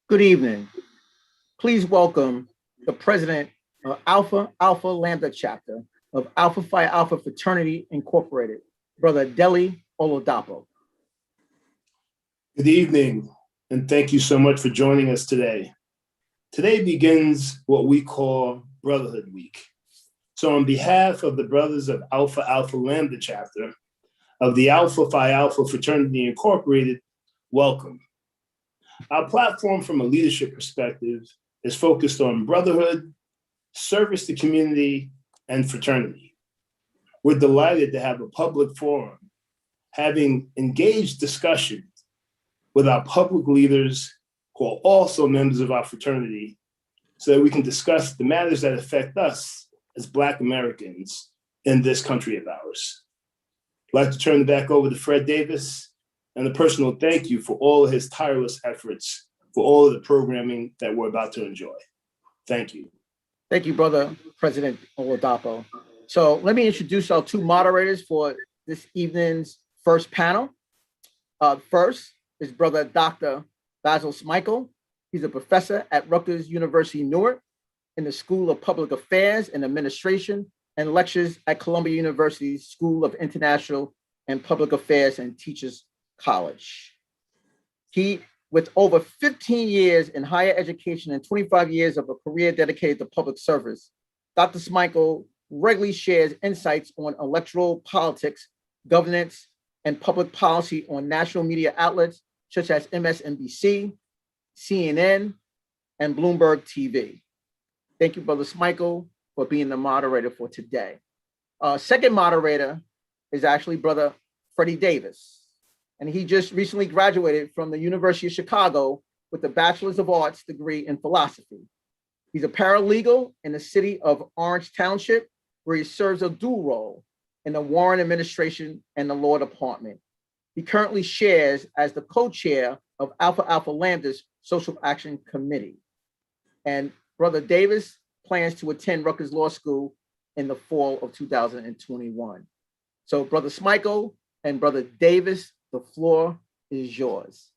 Good evening. Please welcome the president of Alpha Lambda Chapter of Alpha Phi Alpha Fraternity Incorporated, Brother Deli Oladapo. Good evening, and thank you so much for joining us today. Today begins what we call Brotherhood Week. So on behalf of the brothers of Alpha Lambda Chapter of the Alpha Phi Alpha Fraternity Incorporated, welcome. Our platform from a leadership perspective is focused on brotherhood, service to community, and fraternity. We're delighted to have a public forum, having engaged discussions with our public leaders who are also members of our fraternity, so that we can discuss the matters that affect us as Black Americans in this country of ours. I'd like to turn it back over to Fred Davis, and a personal thank you for all of his tireless efforts for all of the programming that we're about to enjoy. Thank you. Thank you, Brother President Oladapo. So let me introduce our two moderators for this evening's first panel. First is Brother Dr. Basil Smikle. He's a professor at Rutgers University, Newark, in the School of Public Affairs and Administration, and lectures at Columbia University's School of International and Public Affairs and Teachers College. He, with over 15 years in higher education and 25 years of a career dedicated to public service, Dr. Smikle regularly shares insights on electoral politics, governance, and public policy on national media outlets such as MSNBC, CNN, and Bloomberg TV. Thank you, Brother Smikle, for being the moderator for today. Second moderator is actually Brother Freddy Davis, and he just recently graduated from the University of Chicago with a Bachelor's of Arts degree in philosophy. He's a paralegal in the city of Orange Township, where he serves a dual role in the Warren administration and the law department. He currently shares as the co-chair of Alpha Lambda's Social Action Committee. And Brother Davis plans to attend Rutgers Law School in the fall of 2021. So Brother Smikle and Brother Davis, the floor is yours.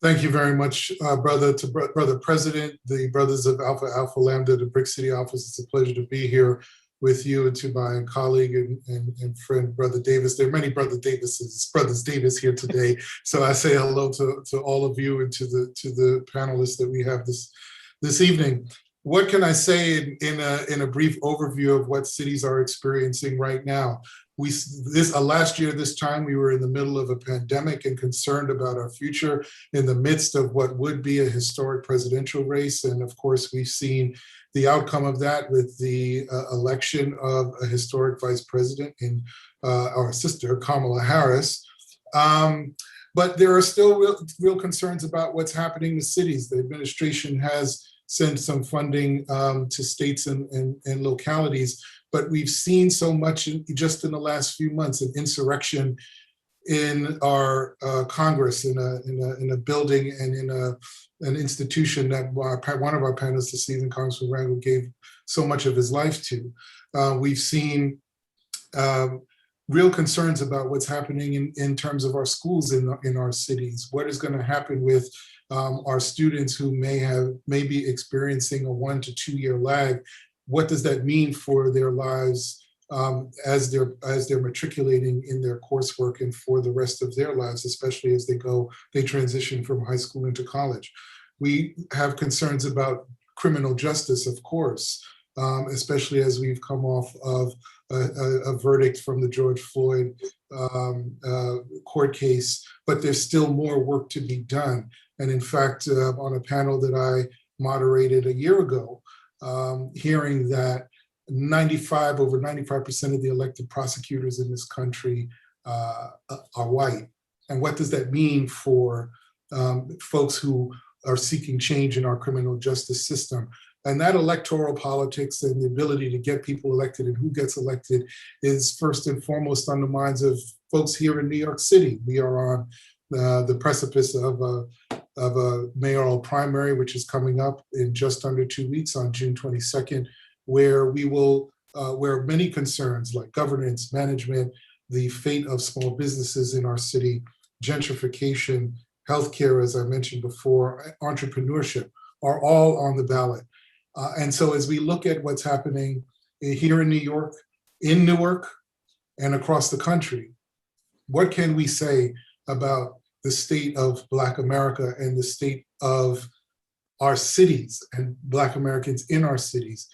Thank you very much, Brother President, the brothers of Alpha Lambda, the Brick City office. It's a pleasure to be here with you, and to my colleague and friend, Brother Davis. There are many brothers Davis here today. So I say hello to all of you and to the panelists that we have this evening. What can I say in a brief overview of what cities are experiencing right now? Last year, this time, we were in the middle of a pandemic and concerned about our future in the midst of what would be a historic presidential race. And of course, we've seen the outcome of that with the election of a historic vice president in our sister, Kamala Harris. But there are still real concerns about what's happening in cities. The administration has sent some funding to states and localities, but we've seen so much just in the last few months, an insurrection in our Congress, in a building and in an institution that one of our panelists this evening, Congressman Rangel, gave so much of his life to. We've seen real concerns about what's happening in terms of our schools in our cities. What is going to happen with our students who may be experiencing a 1 to 2 year lag? What does that mean for their lives as they're matriculating in their coursework and for the rest of their lives, especially as they transition from high school into college? We have concerns about criminal justice, of course, especially as we've come off of a verdict from the George Floyd court case, but there's still more work to be done. And in fact, on a panel that I moderated a year ago, hearing that over 95% of the elected prosecutors in this country are white. And what does that mean for folks who are seeking change in our criminal justice system? And that electoral politics and the ability to get people elected and who gets elected is first and foremost on the minds of folks here in New York City. We are on the precipice of a mayoral primary, which is coming up in just under 2 weeks on June 22nd, where where many concerns like governance, management, the fate of small businesses in our city, gentrification healthcare, as I mentioned before, entrepreneurship are all on the ballot. And so as we look at what's happening here in New York, in Newark, and across the country, what can we say about the state of Black America and the state of our cities and Black Americans in our cities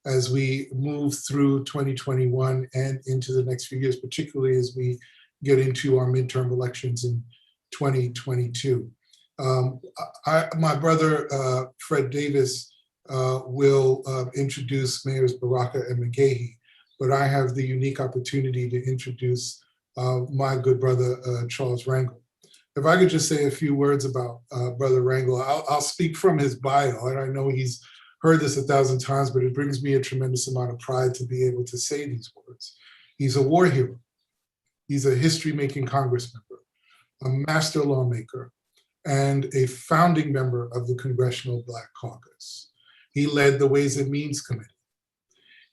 as we move through 2021 and into the next few years, particularly as we get into our midterm elections in 2022. My brother, Fred Davis, will introduce Mayors Baraka and McGehee, but I have the unique opportunity to introduce my good brother, Charles Rangel. If I could just say a few words about Brother Rangel, I'll speak from his bio, and I know he's heard this 1,000 times, but it brings me a tremendous amount of pride to be able to say these words. He's a war hero. He's a history-making Congress member, a master lawmaker, and a founding member of the Congressional Black Caucus. He led the Ways and Means Committee.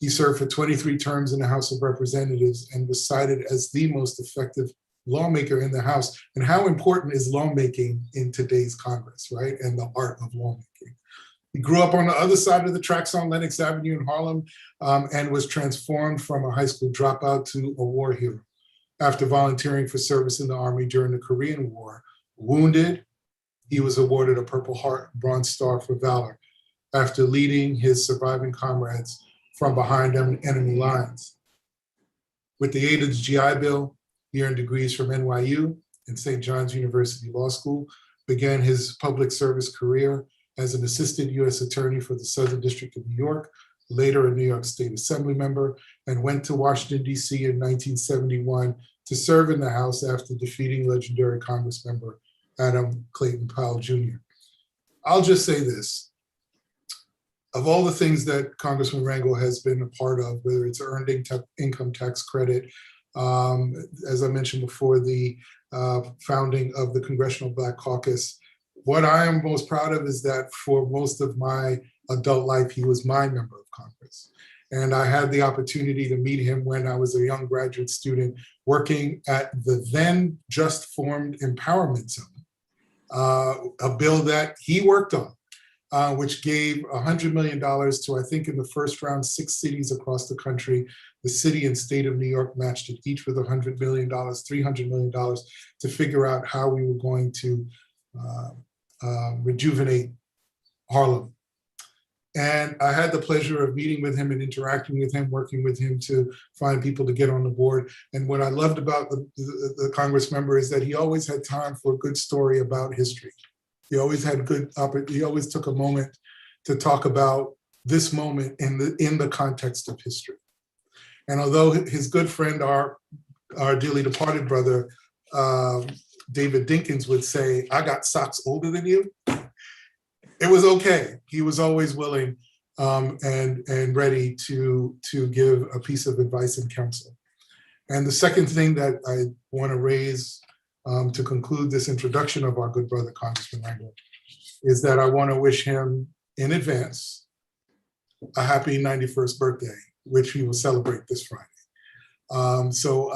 He served for 23 terms in the House of Representatives and was cited as the most effective lawmaker in the House. And how important is lawmaking in today's Congress, right? And the art of lawmaking. He grew up on the other side of the tracks on Lenox Avenue in Harlem and was transformed from a high school dropout to a war hero after volunteering for service in the Army during the Korean War. Wounded, he was awarded a Purple Heart Bronze Star for valor after leading his surviving comrades from behind enemy lines. With the aid of the GI Bill, he earned degrees from NYU and St. John's University Law School, began his public service career as an assistant U.S. attorney for the Southern District of New York, later a New York State Assembly member, and went to Washington, D.C. in 1971 to serve in the House after defeating legendary Congressmember Adam Clayton Powell Jr. I'll just say this. Of all the things that Congressman Rangel has been a part of, whether it's earned income tax credit, as I mentioned before, the founding of the Congressional Black Caucus, what I am most proud of is that for most of my adult life, he was my member of Congress. And I had the opportunity to meet him when I was a young graduate student working at the then just formed Empowerment Zone, a bill that he worked on, which gave $100 million to, I think in the first round, 6 cities across the country. The city and state of New York matched it, each with $100 million, $300 million to figure out how we were going to rejuvenate Harlem. And I had the pleasure of meeting with him and interacting with him, working with him to find people to get on the board. And what I loved about the Congress member is that he always had time for a good story about history. He always had he always took a moment to talk about this moment in the context of history. And although his good friend, our dearly departed brother, David Dinkins would say, "I got socks older than you," it was okay. He was always willing and ready to give a piece of advice and counsel. And the second thing that I want to raise to conclude this introduction of our good brother, Congressman Rangel, is that I want to wish him in advance a happy 91st birthday, which we will celebrate this Friday. So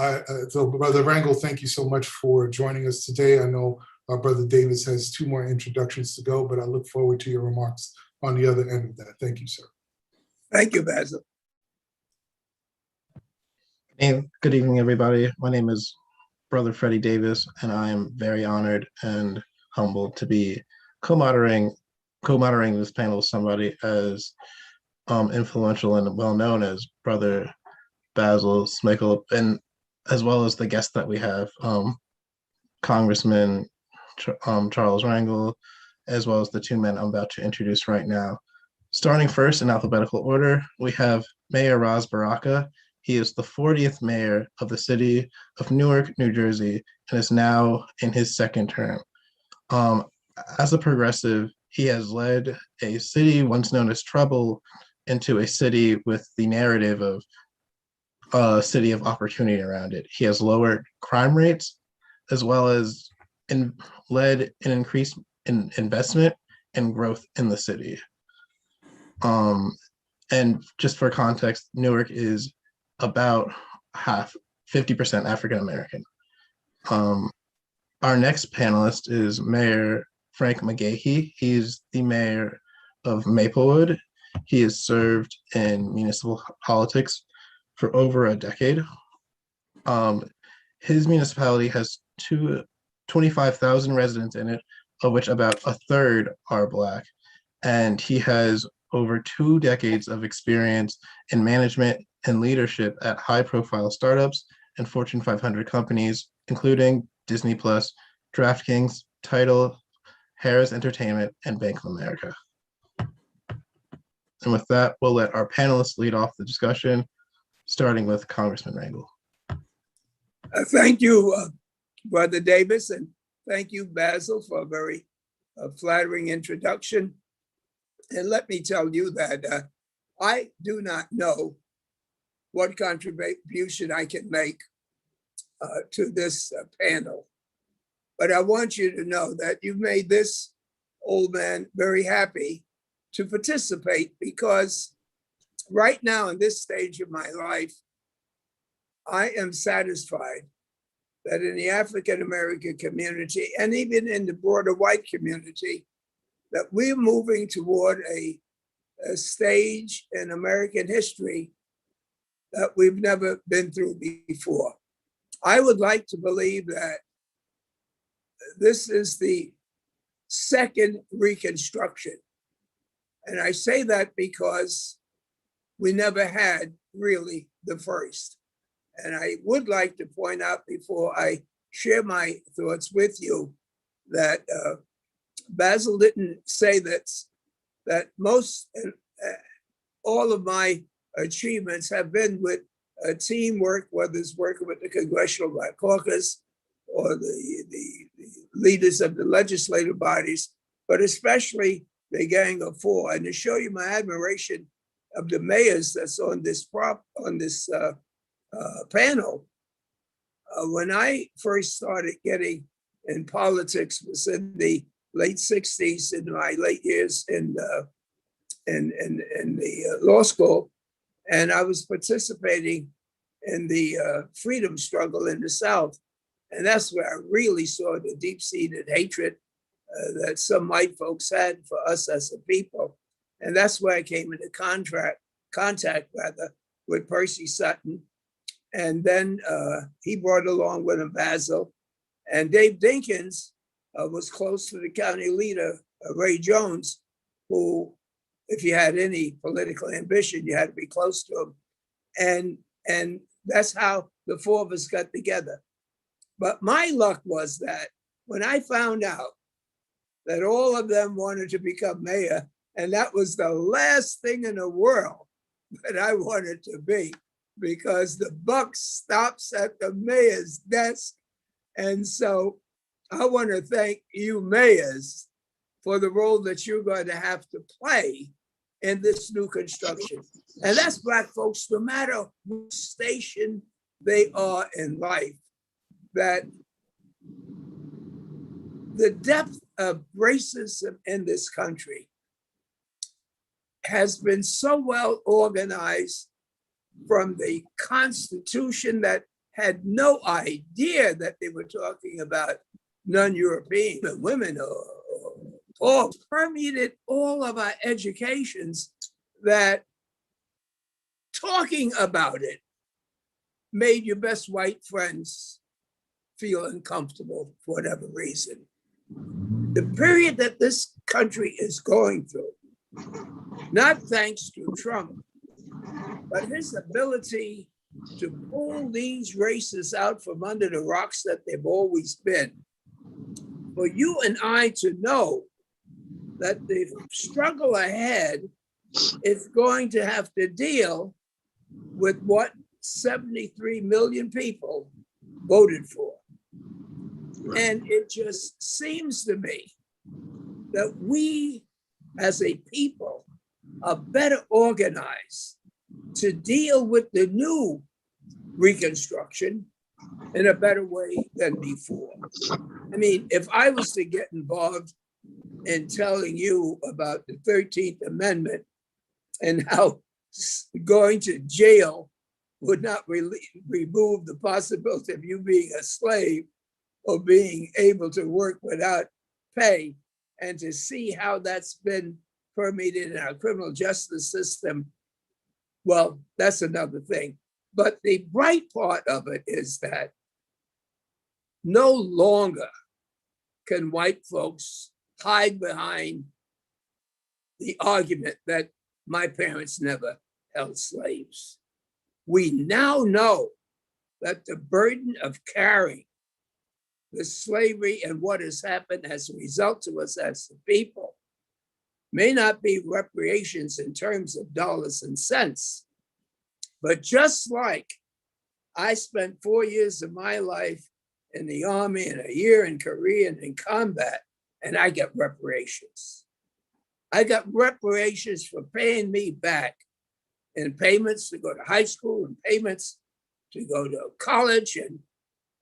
Brother Rangel, thank you so much for joining us today. I know our brother Davis has 2 more introductions to go, but I look forward to your remarks on the other end of that. Thank you, sir. Thank you, Basil. Hey, good evening, everybody. My name is Brother Freddy Davis, and I am very honored and humbled to be co-moderating this panel with somebody as influential and well-known as Brother Basil, Smikle, and as well as the guests that we have, Congressman Charles Rangel, as well as the 2 men I'm about to introduce right now. Starting first in alphabetical order, we have Mayor Ras Baraka. He is the 40th mayor of the city of Newark, New Jersey, and is now in his 2nd term. As a progressive, he has led a city once known as trouble into a city with the narrative of a city of opportunity around it. He has lowered crime rates, as well as led an increase in investment and growth in the city. And just for context, Newark is about 50% African American. Our next panelist is Mayor Frank McGehee. He's the mayor of Maplewood. He has served in municipal politics for over a decade. His municipality has 25,000 residents in it, of which about a third are Black. And he has over 2 decades of experience in management and leadership at high-profile startups and Fortune 500 companies, including Disney Plus, DraftKings, Tidal, Harris Entertainment, and Bank of America. And with that, we'll let our panelists lead off the discussion, starting with Congressman Rangel. Thank you, Brother Davis, and thank you, Basil, for a very flattering introduction. And let me tell you that I do not know what contribution I can make to this panel. But I want you to know that you've made this old man very happy to participate, because right now in this stage of my life, I am satisfied that in the African-American community and even in the broader white community, that we're moving toward a stage in American history that we've never been through before. I would like to believe that this is the Second Reconstruction. And I say that because we never had really the first. And I would like to point out before I share my thoughts with you that Basil didn't say that most, all of my achievements have been with teamwork, whether it's working with the Congressional Black Caucus or the leaders of the legislative bodies, but especially the Gang of Four. And to show you my admiration of the mayors that's on this panel, when I first started getting in politics was in the late 60s, in my late years in the law school, and I was participating in the freedom struggle in the South. And that's where I really saw the deep-seated hatred that some white folks had for us as a people. And that's where I came into contact with Percy Sutton. And then he brought along with him Basil. And Dave Dinkins was close to the county leader, Ray Jones, who, if you had any political ambition, you had to be close to him. And that's how the four of us got together. But my luck was that when I found out that all of them wanted to become mayor, and that was the last thing in the world that I wanted to be, because the buck stops at the mayor's desk. And so I want to thank you mayors for the role that you're going to have to play in this new construction. And that's Black folks, no matter what station they are in life, that the depth of racism in this country has been so well organized from the Constitution that had no idea that they were talking about non-European women or permeated all of our educations, that talking about it made your best white friends feel uncomfortable for whatever reason. The period that this country is going through, not thanks to Trump, but his ability to pull these races out from under the rocks that they've always been. For you and I to know that the struggle ahead is going to have to deal with what 73 million people voted for. And it just seems to me that we as a people are better organized to deal with the new Reconstruction in a better way than before. I mean, if I was to get involved in telling you about the 13th Amendment and how going to jail would not remove the possibility of you being a slave, or being able to work without pay, and to see how that's been permeated in our criminal justice system, well, that's another thing. But the bright part of it is that no longer can white folks hide behind the argument that my parents never held slaves. We now know that the burden of carrying the slavery and what has happened as a result to us as the people may not be reparations in terms of dollars and cents, but just like I spent 4 years of my life in the Army and a year in Korea and in combat, and I got reparations. I got reparations for paying me back in payments to go to high school and payments to go to college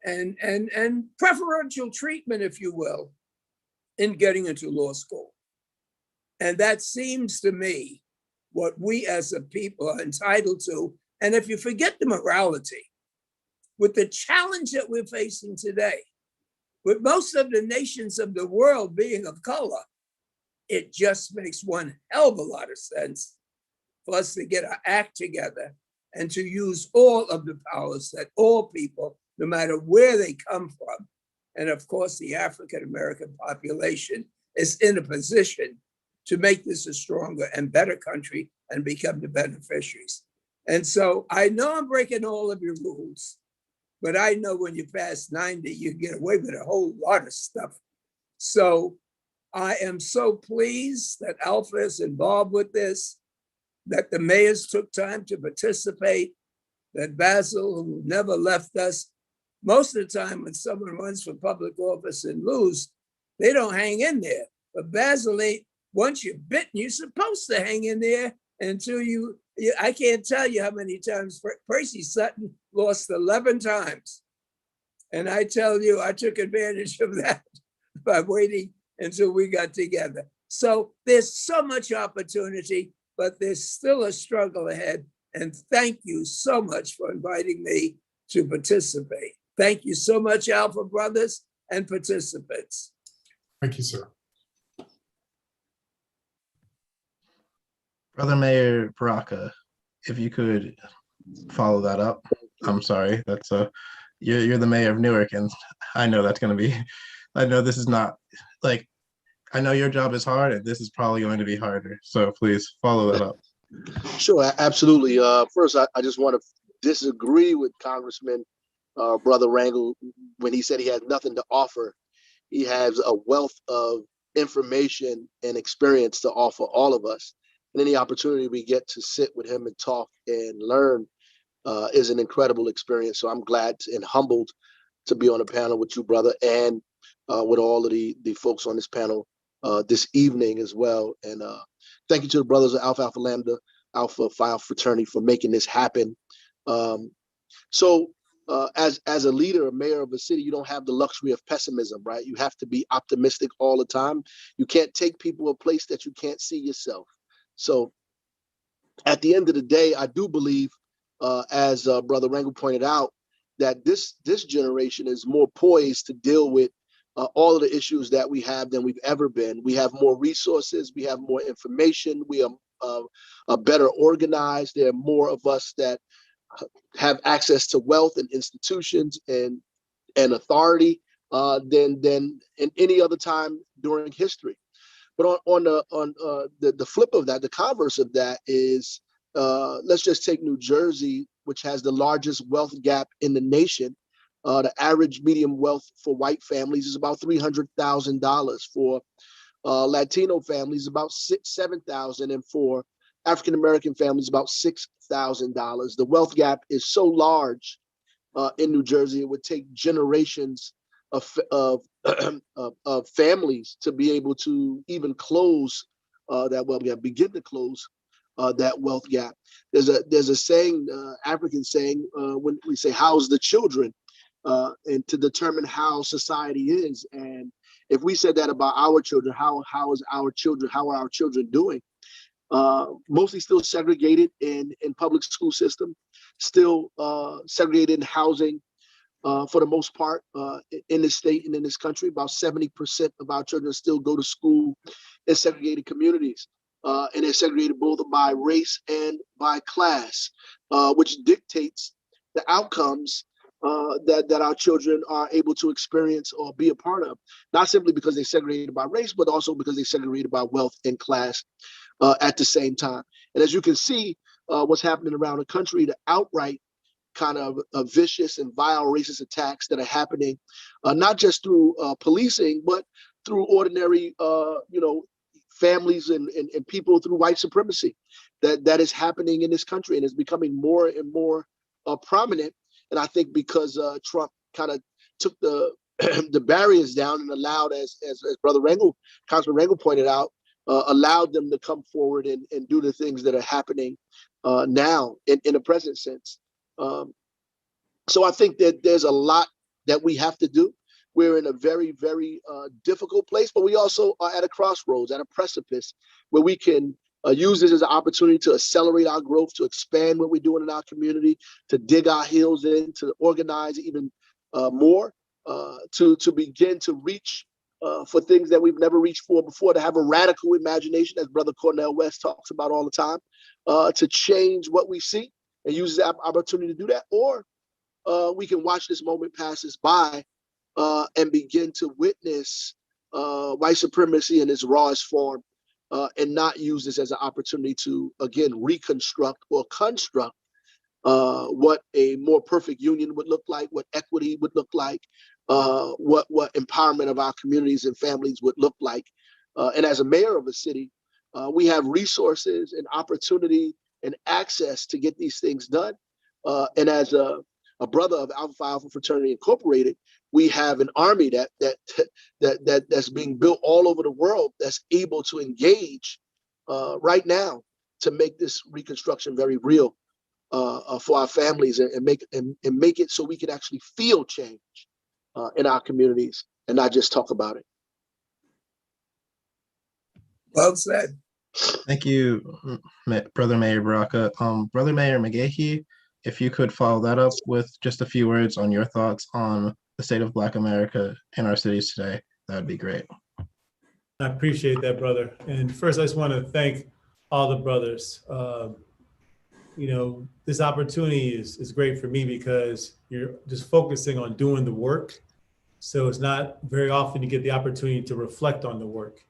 and preferential treatment, if you will, in getting into law school. And that seems to me what we as a people are entitled to. And if you forget the morality, with the challenge that we're facing today, with most of the nations of the world being of color, it just makes one hell of a lot of sense for us to get our act together and to use all of the powers that all people, no matter where they come from, and of course the African-American population, is in a position to make this a stronger and better country and become the beneficiaries. And so I know I'm breaking all of your rules, but I know when you pass 90, you get away with a whole lot of stuff. So I am so pleased that Alpha is involved with this, that the mayors took time to participate, that Basil, who never left us. Most of the time when someone runs for public office and lose, they don't hang in there. But Basil ain't, once you're bitten, you're supposed to hang in there until I can't tell you how many times Percy Sutton lost 11 times. And I tell you, I took advantage of that by waiting until we got together. So there's so much opportunity, but there's still a struggle ahead. And thank you so much for inviting me to participate. Thank you so much, Alpha Brothers and participants. Thank you, sir. Brother Mayor Baraka, if you could follow that up. I'm sorry, that's you're the mayor of Newark, and I know that's going to be, I know this is not, like, I know your job is hard, and this is probably going to be harder. So please follow that up. Sure, absolutely. First, I just want to disagree with Congressman Brother Rangel when he said he has nothing to offer. He has a wealth of information and experience to offer all of us. And any opportunity we get to sit with him and talk and learn is an incredible experience. So I'm glad and humbled to be on a panel with you, brother, and with all of the folks on this panel this evening as well. And thank you to the brothers of Alpha Alpha Lambda, Alpha Phi Fraternity for making this happen. So as a leader, a mayor of a city, you don't have the luxury of pessimism, right? You have to be optimistic all the time. You can't take people a place that you can't see yourself. So at the end of the day, I do believe, as Brother Rangel pointed out, that this generation is more poised to deal with all of the issues that we have than we've ever been. We have more resources, we have more information, we are better organized. There are more of us that have access to wealth and institutions and authority than in any other time during history. But on the flip of that, the converse of that is, let's just take New Jersey, which has the largest wealth gap in the nation. The average median wealth for white families is about $300,000. For Latino families, about $7,000, and for African-American families, about $6,000. The wealth gap is so large in New Jersey, it would take generations of families to be able to even close that wealth gap, begin to close that wealth gap. There's a saying, African saying, when we say, how's the children? And to determine how society is. And if we said that about our children, how are our children doing? Mostly still segregated in public school system, still segregated in housing, for the most part, in this state and in this country. About 70% of our children still go to school in segregated communities. And they're segregated both by race and by class, which dictates the outcomes that our children are able to experience or be a part of. Not simply because they're segregated by race, but also because they're segregated by wealth and class at the same time. And as you can see, what's happening around the country, the outright kind of vicious and vile racist attacks that are happening, not just through policing, but through ordinary, families and people through white supremacy that is happening in this country and is becoming more and more prominent. And I think because Trump kind of took the the barriers down and allowed, as Brother Rangel, Congressman Rangel pointed out, allowed them to come forward and do the things that are happening now in a present sense. So I think that there's a lot that we have to do. We're in a very, very difficult place, but we also are at a crossroads, at a precipice where we can use this as an opportunity to accelerate our growth, to expand what we're doing in our community, to dig our heels in, to organize even more, to begin to reach for things that we've never reached for before, to have a radical imagination, as Brother Cornel West talks about all the time, to change what we see and use the opportunity to do that. Or we can watch this moment pass us by and begin to witness white supremacy in its rawest form and not use this as an opportunity to, again, reconstruct or construct what a more perfect union would look like, what equity would look like, what empowerment of our communities and families would look like. And as a mayor of a city, we have resources and opportunity and access to get these things done. And as a brother of Alpha Phi Alpha Fraternity Incorporated, we have an army that's being built all over the world that's able to engage right now to make this reconstruction very real for our families and make it so we can actually feel change in our communities and not just talk about it. Well said. Thank you, Brother Mayor Baraka. Brother Mayor McGehee, if you could follow that up with just a few words on your thoughts on the state of Black America in our cities today, that would be great. I appreciate that, brother. And first, I just want to thank all the brothers. This opportunity is great for me because you're just focusing on doing the work. So it's not very often you get the opportunity to reflect on the work.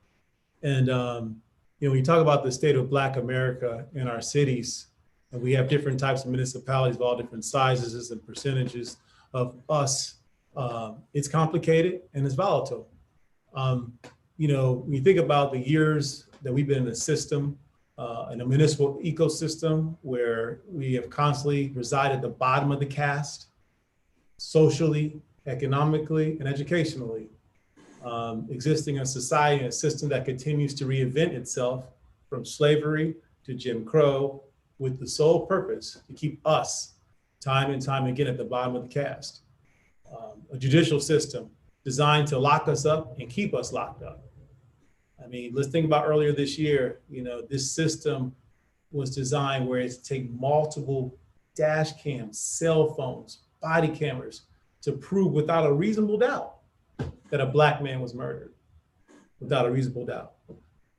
And, when you talk about the state of Black America in our cities, and we have different types of municipalities of all different sizes and percentages of us, it's complicated and it's volatile. When you think about the years that we've been in a system, in a municipal ecosystem where we have constantly resided at the bottom of the caste, socially, economically, and educationally, existing in a society and a system that continues to reinvent itself from slavery to Jim Crow with the sole purpose to keep us time and time again at the bottom of the caste. A judicial system designed to lock us up and keep us locked up. I mean, let's think about earlier this year, this system was designed where it's take multiple dash cams, cell phones, body cameras to prove without a reasonable doubt that a Black man was murdered, without a reasonable doubt.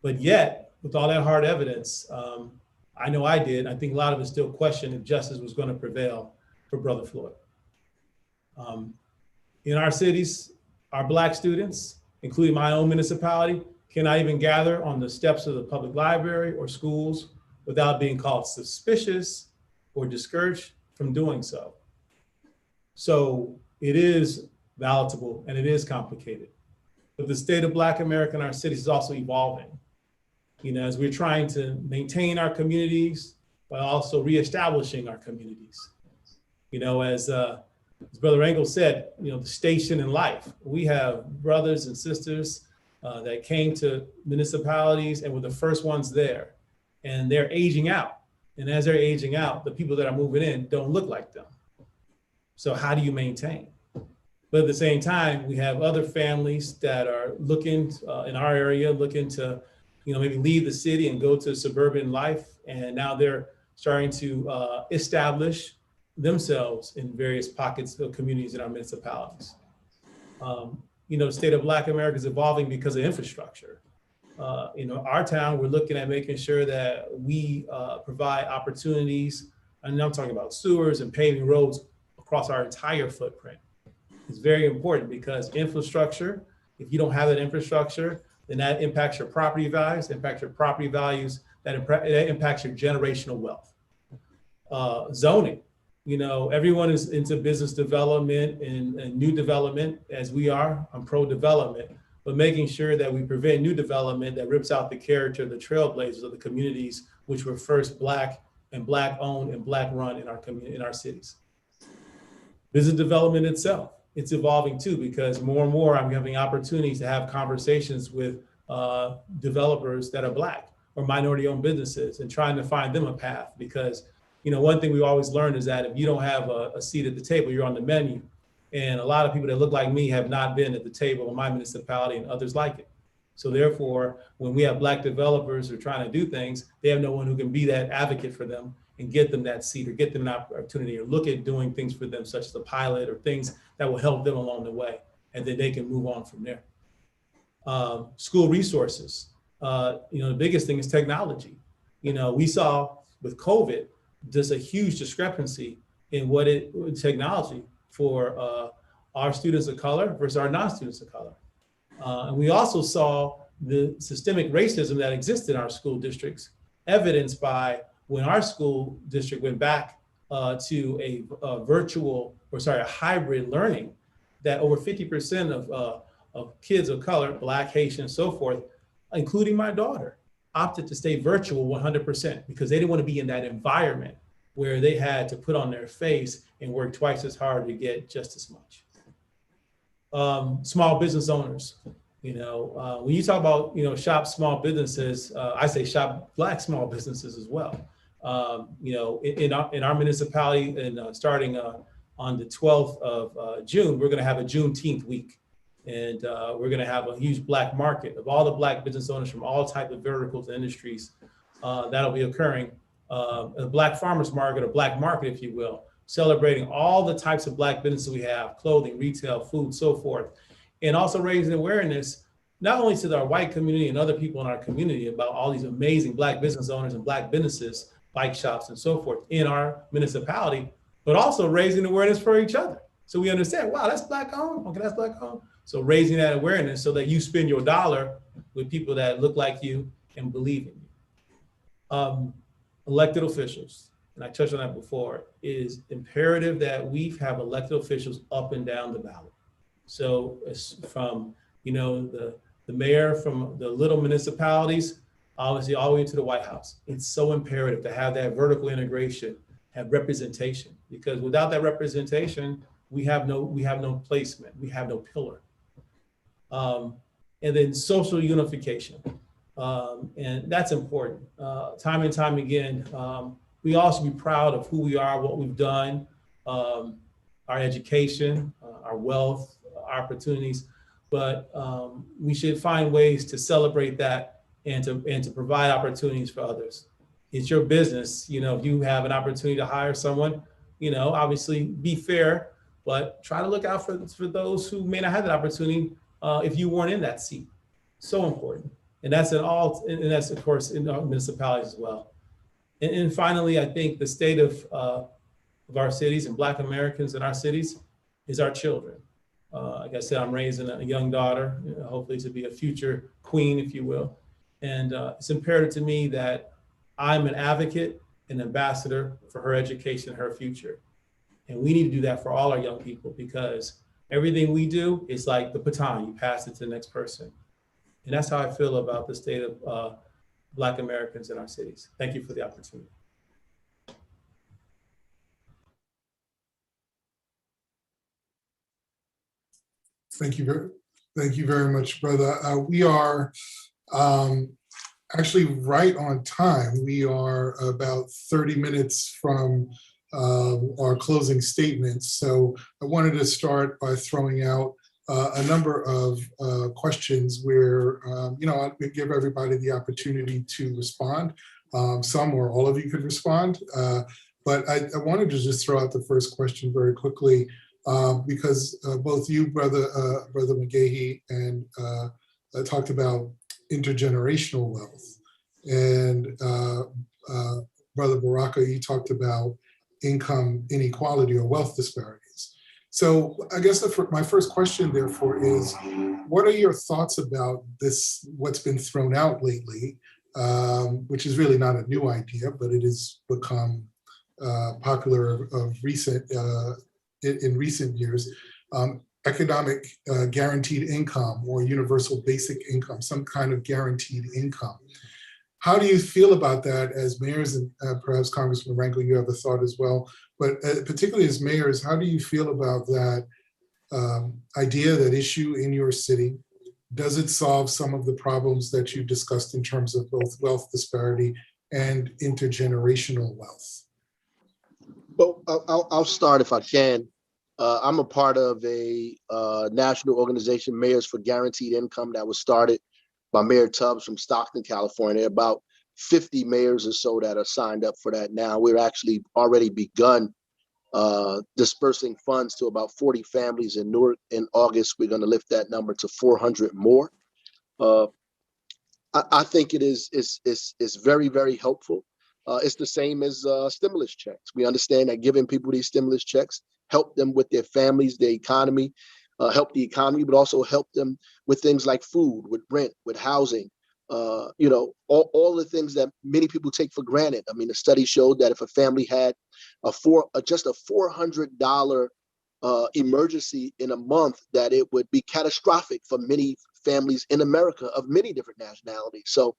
But yet, with all that hard evidence, I know I did, I think a lot of us still question if justice was going to prevail for Brother Floyd. In our cities, our Black students, including my own municipality, cannot even gather on the steps of the public library or schools without being called suspicious or discouraged from doing so. So it is volatile and it is complicated. But the state of Black America in our cities is also evolving. As we're trying to maintain our communities, but also reestablishing our communities. As Brother Rangel said, the station in life. We have brothers and sisters that came to municipalities and were the first ones there, and they're aging out. And as they're aging out, the people that are moving in don't look like them. So how do you maintain? But at the same time, we have other families that are looking in our area, looking to, maybe leave the city and go to suburban life. And now they're starting to establish themselves in various pockets of communities in our municipalities. The state of Black America is evolving because of infrastructure. Our town, we're looking at making sure that we provide opportunities, and I'm talking about sewers and paving roads across our entire footprint. It's very important because infrastructure, if you don't have that infrastructure, then that impacts your property values, that impacts your generational wealth. Zoning, everyone is into business development and new development, as we are. I'm pro-development, but making sure that we prevent new development that rips out the character of the trailblazers of the communities, which were first Black and Black owned and Black run in our community, in our cities. Business development itself, it's evolving too, because more and more I'm having opportunities to have conversations with developers that are Black or minority owned businesses and trying to find them a path. Because, one thing we always learn is that if you don't have a seat at the table, you're on the menu. And a lot of people that look like me have not been at the table in my municipality and others like it. So therefore, when we have Black developers who are trying to do things, they have no one who can be that advocate for them and get them that seat or get them an opportunity or look at doing things for them, such as a pilot or things that will help them along the way. And then they can move on from there. School resources. The biggest thing is technology. We saw with COVID, just a huge discrepancy in technology for our students of color versus our non-students of color. And we also saw the systemic racism that exists in our school districts, evidenced by when our school district went back to a hybrid learning, that over 50% of kids of color, Black, Haitian, and so forth, including my daughter, opted to stay virtual 100% because they didn't want to be in that environment where they had to put on their face and work twice as hard to get just as much. Small business owners, when you talk about, shop small businesses, I say shop Black small businesses as well. In our municipality, and starting on the 12th of June, we're going to have a Juneteenth week. And we're going to have a huge Black market of all the Black business owners from all types of verticals and industries that'll be occurring. A Black farmers market, or Black market, if you will, celebrating all the types of Black businesses we have, clothing, retail, food, so forth. And also raising awareness, not only to our white community and other people in our community about all these amazing Black business owners and Black businesses, bike shops and so forth in our municipality, but also raising awareness for each other. So we understand, wow, that's Black owned, okay, that's Black owned. So raising that awareness so that you spend your dollar with people that look like you and believe in you. Elected officials, and I touched on that before, it is imperative that we have elected officials up and down the ballot. So from, the mayor from the little municipalities, obviously all the way to the White House. It's so imperative to have that vertical integration, have representation, because without that representation, we have no placement, we have no pillar. And then social unification. And that's important. Time and time again, we all should be proud of who we are, what we've done, our education, our wealth, our opportunities, but we should find ways to celebrate that and to provide opportunities for others. It's your business, if you have an opportunity to hire someone, obviously be fair, but try to look out for those who may not have that opportunity if you weren't in that seat. So important. And that's that's of course in our municipalities as well. And finally, I think the state of our cities and Black Americans in our cities is our children. Like I said, I'm raising a young daughter, hopefully to be a future queen, if you will. And it's imperative to me that I'm an advocate, an ambassador for her education and her future. And we need to do that for all our young people, because everything we do is like the baton, you pass it to the next person. And that's how I feel about the state of Black Americans in our cities. Thank you for the opportunity. Thank you very much, brother. We are actually right on time. We are about 30 minutes from our closing statements. So I wanted to start by throwing out a number of questions where, I would give everybody the opportunity to respond. Some or all of you could respond. But I wanted to just throw out the first question very quickly, because both you, Brother McGehee, and talked about intergenerational wealth. And Brother Baraka, you talked about income inequality or wealth disparities. So I guess my first question, therefore, is what are your thoughts about this, what's been thrown out lately, which is really not a new idea, but it has become popular in recent years, economic guaranteed income or universal basic income, some kind of guaranteed income. How do you feel about that as mayors, and perhaps Congressman Rangel, you have a thought as well, but particularly as mayors, how do you feel about that idea, that issue in your city? Does it solve some of the problems that you discussed in terms of both wealth disparity and intergenerational wealth? Well, I'll start if I can. I'm a part of a national organization, Mayors for Guaranteed Income, that was started by Mayor Tubbs from Stockton, California. About 50 mayors or so that are signed up for that now. We're actually already begun dispersing funds to about 40 families in Newark. In August, we're going to lift that number to 400 more. I think it is very, very helpful. It's the same as stimulus checks. We understand that giving people these stimulus checks help them with their families, their economy, help the economy, but also help them with things like food, with rent, with housing, all the things that many people take for granted. I mean, the study showed that if a family had just a $400 emergency in a month, that it would be catastrophic for many families in America of many different nationalities. So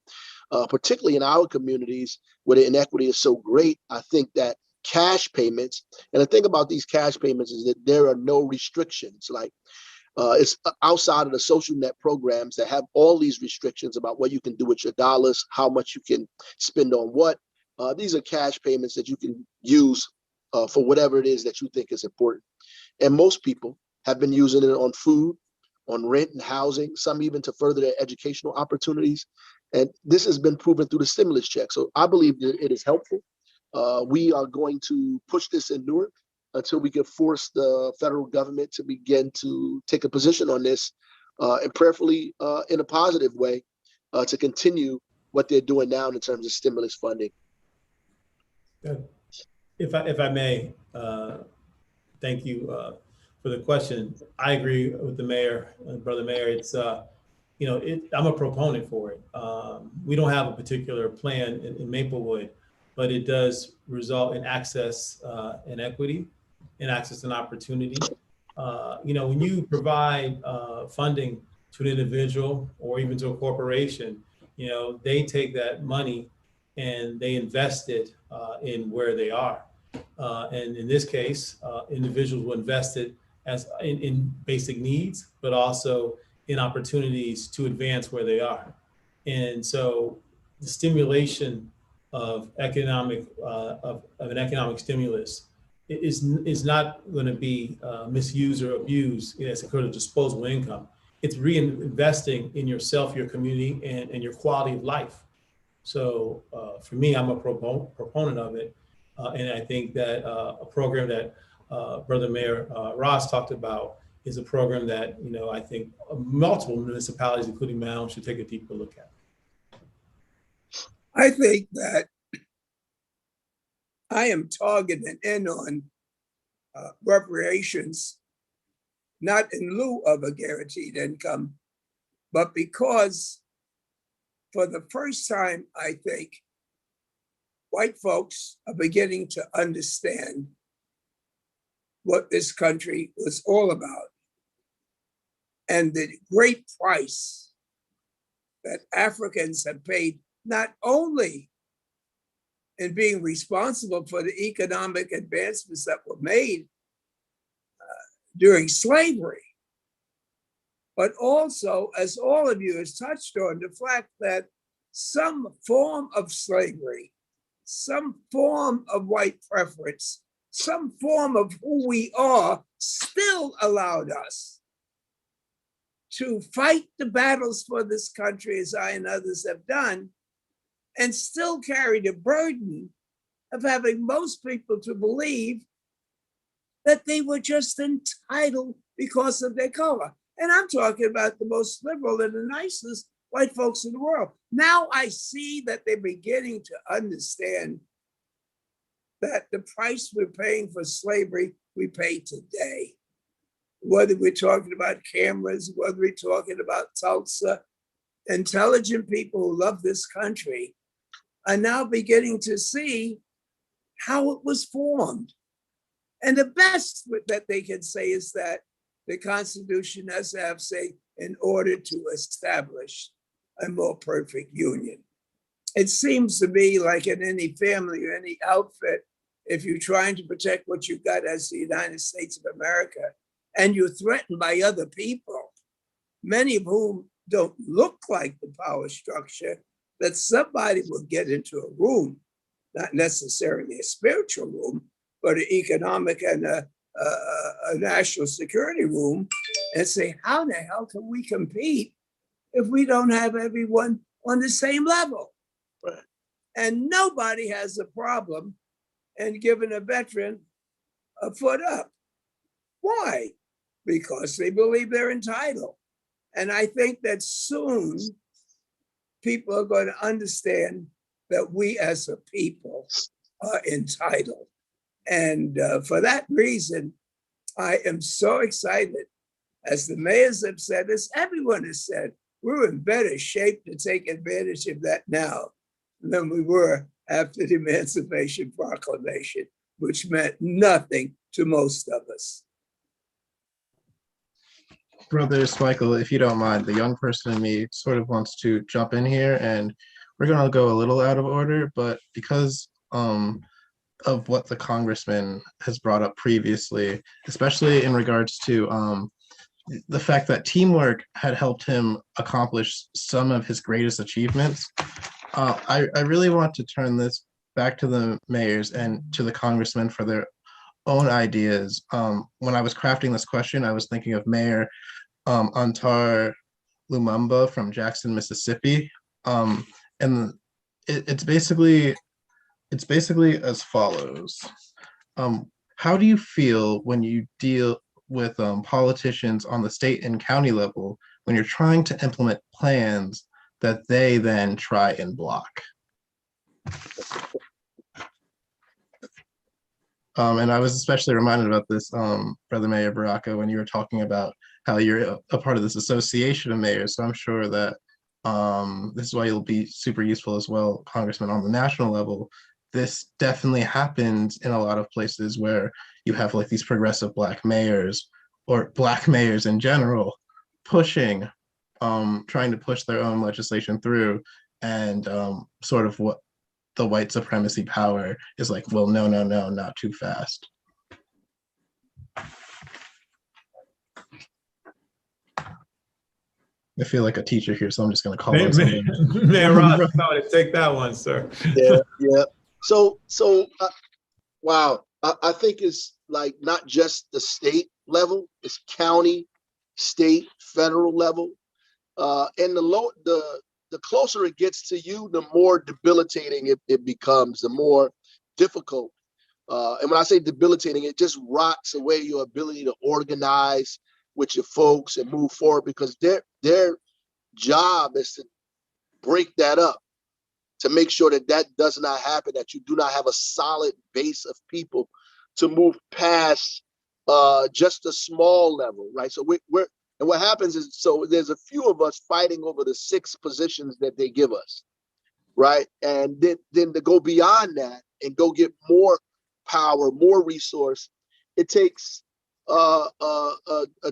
particularly in our communities where the inequity is so great, I think that cash payments, and the thing about these cash payments is that there are no restrictions. Like it's outside of the social net programs that have all these restrictions about what you can do with your dollars, how much you can spend on what. These are cash payments that you can use for whatever it is that you think is important. And most people have been using it on food, on rent and housing, some even to further their educational opportunities. And this has been proven through the stimulus check. So I believe that it is helpful. We are going to push this in Newark until we can force the federal government to begin to take a position on this, and prayerfully in a positive way to continue what they're doing now in terms of stimulus funding. If I may, thank you for the question. I agree with the mayor, Brother Mayor. It's I'm a proponent for it. We don't have a particular plan in Maplewood, but it does result in access and equity, and access and opportunity. When you provide funding to an individual or even to a corporation, they take that money and they invest it in where they are. And in this case, individuals will invest it as in basic needs, but also in opportunities to advance where they are. And so the stimulation of economic of an economic stimulus is not going to be misused or abused as a kind of disposable income. It's reinvesting in yourself, your community, and your quality of life. So for me, I'm a proponent of it. And I think that a program that Brother Mayor Ross talked about is a program that, I think multiple municipalities, including my own, should take a deeper look at. I think that I am targeting in on reparations, not in lieu of a guaranteed income, but because for the first time, I think, white folks are beginning to understand what this country was all about and the great price that Africans have paid, not only in being responsible for the economic advancements that were made during slavery, but also, as all of you has touched on, the fact that some form of slavery, some form of white preference, some form of who we are still allowed us to fight the battles for this country as I and others have done, and still carry the burden of having most people to believe that they were just entitled because of their color. And I'm talking about the most liberal and the nicest white folks in the world. Now I see that they're beginning to understand that the price we're paying for slavery, we pay today. Whether we're talking about cameras, whether we're talking about Tulsa, intelligent people who love this country are now beginning to see how it was formed. And the best that they can say is that the Constitution has to have, say, in order to establish a more perfect union. It seems to me like in any family or any outfit, if you're trying to protect what you got as the United States of America, and you're threatened by other people, many of whom don't look like the power structure, that somebody will get into a room, not necessarily a spiritual room, but an economic and a national security room, and say, how the hell can we compete if we don't have everyone on the same level? Right. And nobody has a problem in giving a veteran a foot up. Why? Because they believe they're entitled. And I think that soon people are going to understand that we as a people are entitled. And for that reason, I am so excited. As the mayors have said, as everyone has said, we're in better shape to take advantage of that now than we were after the Emancipation Proclamation, which meant nothing to most of us. Brother Smikle, if you don't mind, the young person in me sort of wants to jump in here, and we're going to go a little out of order, but because of what the Congressman has brought up previously, especially in regards to the fact that teamwork had helped him accomplish some of his greatest achievements, I really want to turn this back to the mayors and to the congressmen for their own ideas. When I was crafting this question, I was thinking of Mayor Antar Lumumba from Jackson, Mississippi, and it's basically as follows. How do you feel when you deal with politicians on the state and county level when you're trying to implement plans that they then try and block? And I was especially reminded about this, Brother Mayor Baraka, when you were talking about how you're a part of this association of mayors. So I'm sure that this is why you'll be super useful as well, Congressman, on the national level. This definitely happens in a lot of places where you have like these progressive Black mayors or Black mayors in general pushing, trying to push their own legislation through, and sort of what the white supremacy power is like, well, no, not too fast. I feel like a teacher here, so I'm just going to call on someone. Man, Ross, take that one, sir. Yeah. So wow. I think it's like not just the state level, it's county, state, federal level. And the closer it gets to you, the more debilitating it becomes, the more difficult. And when I say debilitating, it just rots away your ability to organize with your folks and move forward, because their job is to break that up, to make sure that does not happen, that you do not have a solid base of people to move past just a small level, right? So and what happens is, so there's a few of us fighting over the 6 positions that they give us, right? And then to go beyond that and go get more power, more resource, it takes a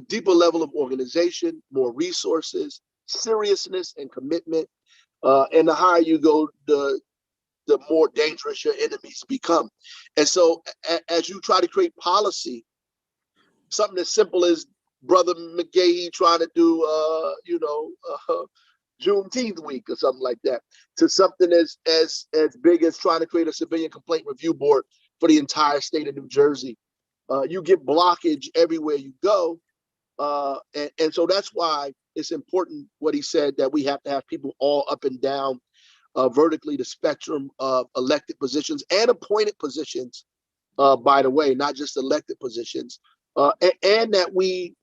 deeper level of organization, more resources, seriousness, and commitment. And the higher you go, the more dangerous your enemies become. And so as you try to create policy, something as simple as Brother McGehee trying to do, Juneteenth week or something like that, to something as big as trying to create a civilian complaint review board for the entire state of New Jersey. You get blockage everywhere you go. And so that's why it's important what he said, that we have to have people all up and down vertically the spectrum of elected positions and appointed positions, by the way, not just elected positions, and that we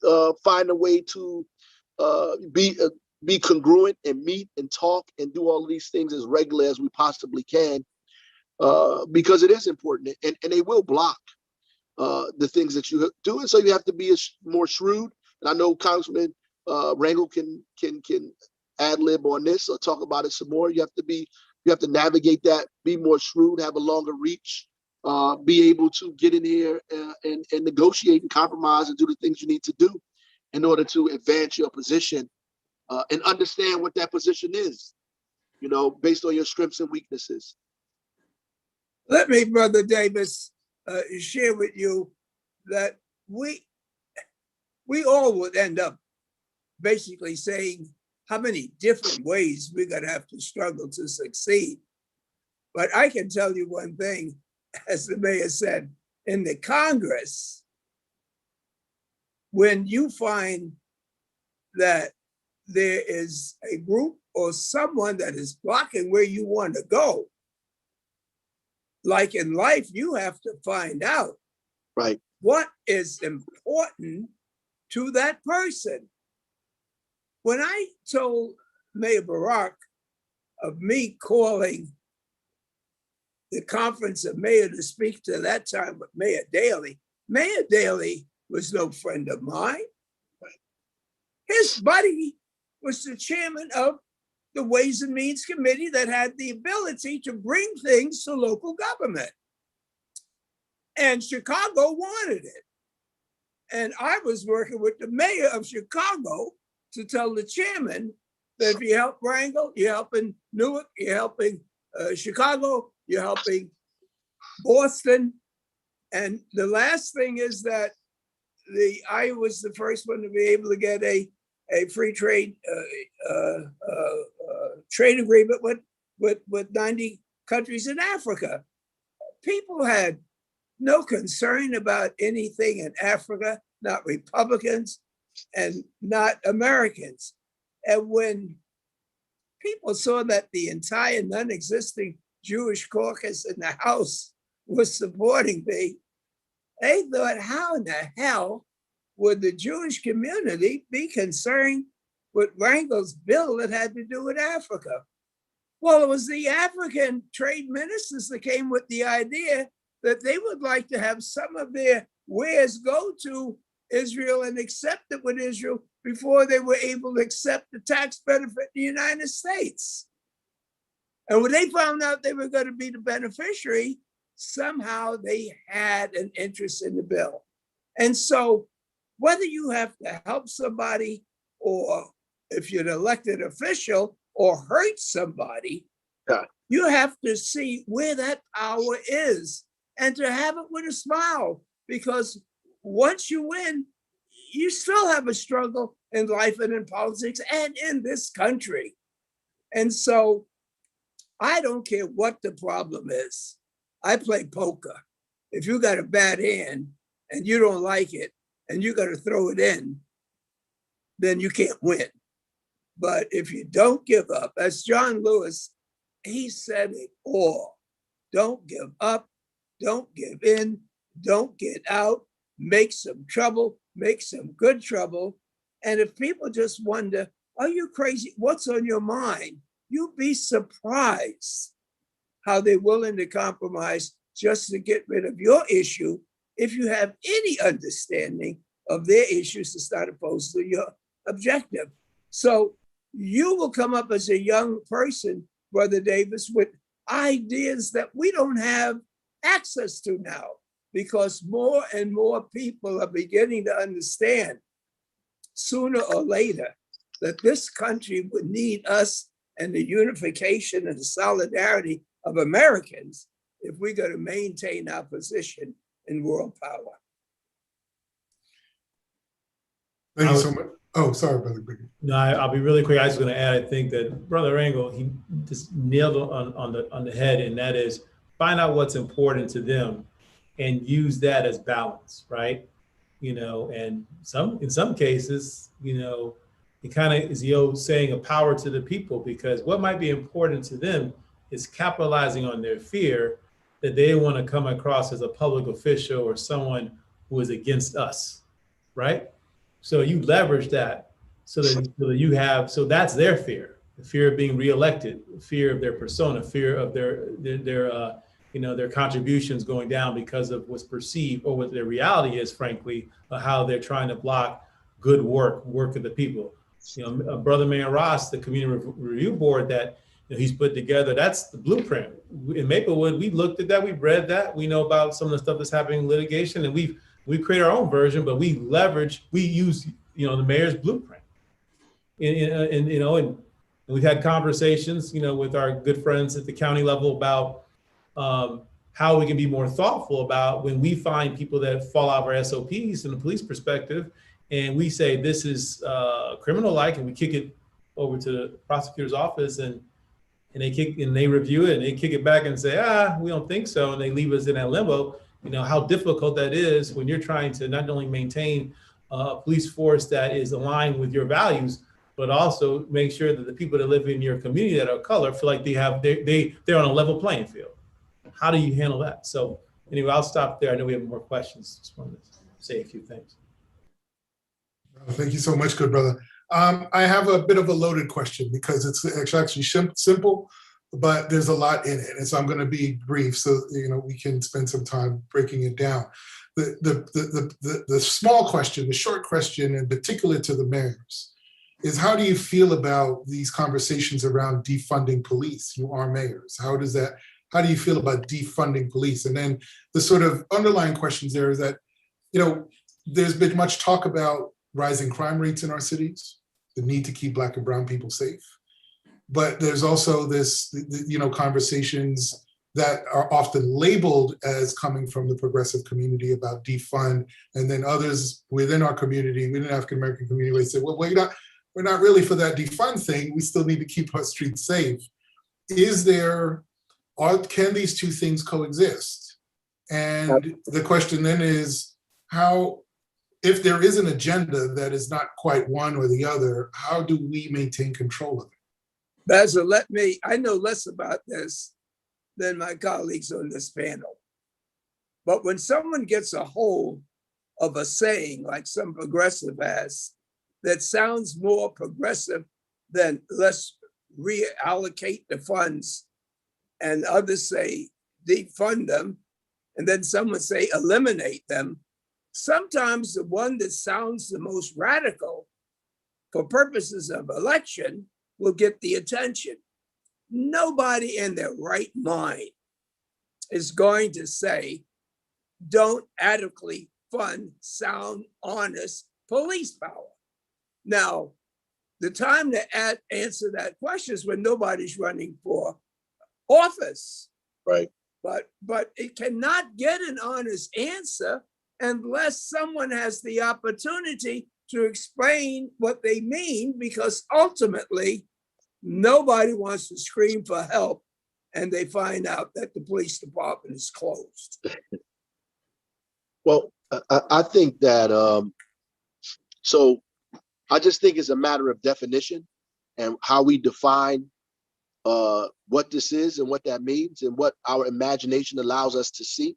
find a way to be congruent and meet and talk and do all of these things as regularly as we possibly can, because it is important, and they will block the things that you do, and so you have to be more shrewd. And I know Congressman Rangel can ad lib on this or talk about it some more. You have to navigate that, be more shrewd, have a longer reach, be able to get in here and negotiate and compromise and do the things you need to do in order to advance your position, and understand what that position is, based on your strengths and weaknesses. Let me, Brother Davis, share with you that we all would end up basically saying how many different ways we're going to have to struggle to succeed. But I can tell you one thing, as the mayor said, in the Congress, when you find that there is a group or someone that is blocking where you want to go, like in life, you have to find out Right. what is important to that person. When I told Mayor Baraka of me calling the conference of mayor to speak to that time with Mayor Daley was no friend of mine. His buddy was the chairman of the Ways and Means Committee that had the ability to bring things to local government. And Chicago wanted it. And I was working with the mayor of Chicago to tell the chairman that if you help Rangel, you're helping Newark, you're helping Chicago, you're helping Boston. And the last thing is that I was the first one to be able to get a free trade trade agreement with 90 countries in Africa. People had no concern about anything in Africa, not Republicans and not Americans. And when people saw that the entire non-existing Jewish caucus in the House was supporting me, they thought, how in the hell would the Jewish community be concerned with Rangel's bill that had to do with Africa? Well, it was the African trade ministers that came with the idea that they would like to have some of their wares go to Israel and accept it with Israel before they were able to accept the tax benefit in the United States. And when they found out they were going to be the beneficiary, somehow they had an interest in the bill. And so whether you have to help somebody or if you're an elected official or hurt somebody, you have to see where that power is and to have it with a smile, because once you win, you still have a struggle in life and in politics and in this country. And so I don't care what the problem is. I play poker. If you got a bad hand and you don't like it and you got to throw it in, then you can't win. But if you don't give up, as John Lewis, he said it all. Don't give up, don't give in, don't get out, make some trouble, make some good trouble. And if people just wonder, are you crazy? What's on your mind? You'd be surprised how they're willing to compromise just to get rid of your issue if you have any understanding of their issues that's not opposed to your objective. So you will come up as a young person, Brother Davis, with ideas that we don't have access to now, because more and more people are beginning to understand sooner or later that this country would need us and the unification and the solidarity of Americans if we're going to maintain our position in world power. Thank you so much. Oh, sorry, Brother Biggie. No, I'll be really quick. I was going to add, I think that Brother Rangel, he just nailed it on the head, and that is find out what's important to them and use that as balance, right? And in some cases, it kind of is the old saying of power to the people, because what might be important to them is capitalizing on their fear that they want to come across as a public official or someone who is against us, right? So you leverage that so that so that's their fear, the fear of being reelected, fear of their persona, fear of their contributions going down because of what's perceived or what their reality is, frankly, of how they're trying to block good work of the people. Brother Mayor Ross, the Community Review Board that he's put together, that's the blueprint. In Maplewood, we looked at that, we read that, we know about some of the stuff that's happening in litigation, and we create our own version, but we use the mayor's blueprint. And we've had conversations, with our good friends at the county level about how we can be more thoughtful about when we find people that fall out of our SOPs in the police perspective, and we say this is criminal-like, and we kick it over to the prosecutor's office, and they review it, and they kick it back and say, we don't think so, and they leave us in that limbo. How difficult that is when you're trying to not only maintain a police force that is aligned with your values, but also make sure that the people that live in your community that are color feel like they're on a level playing field. How do you handle that? So anyway, I'll stop there. I know we have more questions. Just wanted to say a few things. Thank you so much, good brother. I have a bit of a loaded question because it's actually simple, but there's a lot in it. And so I'm going to be brief so we can spend some time breaking it down. The small question, the short question, in particular to the mayors, is how do you feel about these conversations around defunding police? You are mayors. How do you feel about defunding police? And then the sort of underlying questions there is that, there's been much talk about rising crime rates in our cities, the need to keep Black and brown people safe. But there's also this, conversations that are often labeled as coming from the progressive community about defund, and then others within our community, within the African-American community, would say, well, we're not really for that defund thing. We still need to keep our streets safe. Can these two things coexist? And the question then is, if there is an agenda that is not quite one or the other, how do we maintain control of it? Basil, I know less about this than my colleagues on this panel. But when someone gets a hold of a saying like some progressive has, that sounds more progressive than let's reallocate the funds, and others say defund them, and then someone say eliminate them, sometimes the one that sounds the most radical for purposes of election will get the attention. Nobody in their right mind is going to say, don't adequately fund sound, honest police power. Now, the time to answer that question is when nobody's running for office. Right. But it cannot get an honest answer unless someone has the opportunity to explain what they mean, because ultimately nobody wants to scream for help and they find out that the police department is closed. Well, I think that, so I just think it's a matter of definition and how we define what this is and what that means and what our imagination allows us to see.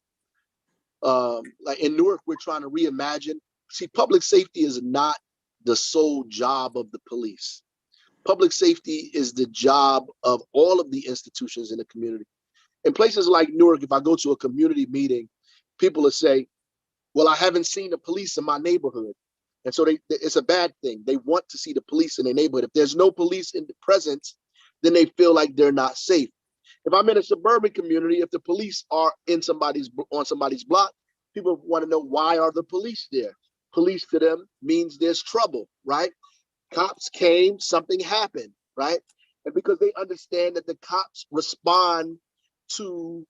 Like in Newark, we're trying to reimagine. See, public safety is not the sole job of the police. Public safety is the job of all of the institutions in the community. In places like Newark, if I go to a community meeting, people will say, well, I haven't seen the police in my neighborhood. And so it's a bad thing. They want to see the police in their neighborhood. If there's no police in the presence, then they feel like they're not safe. If I'm in a suburban community, if the police are on somebody's block, people want to know, why are the police there? Police to them means there's trouble, right? Cops came, something happened, right? And because they understand that the cops respond to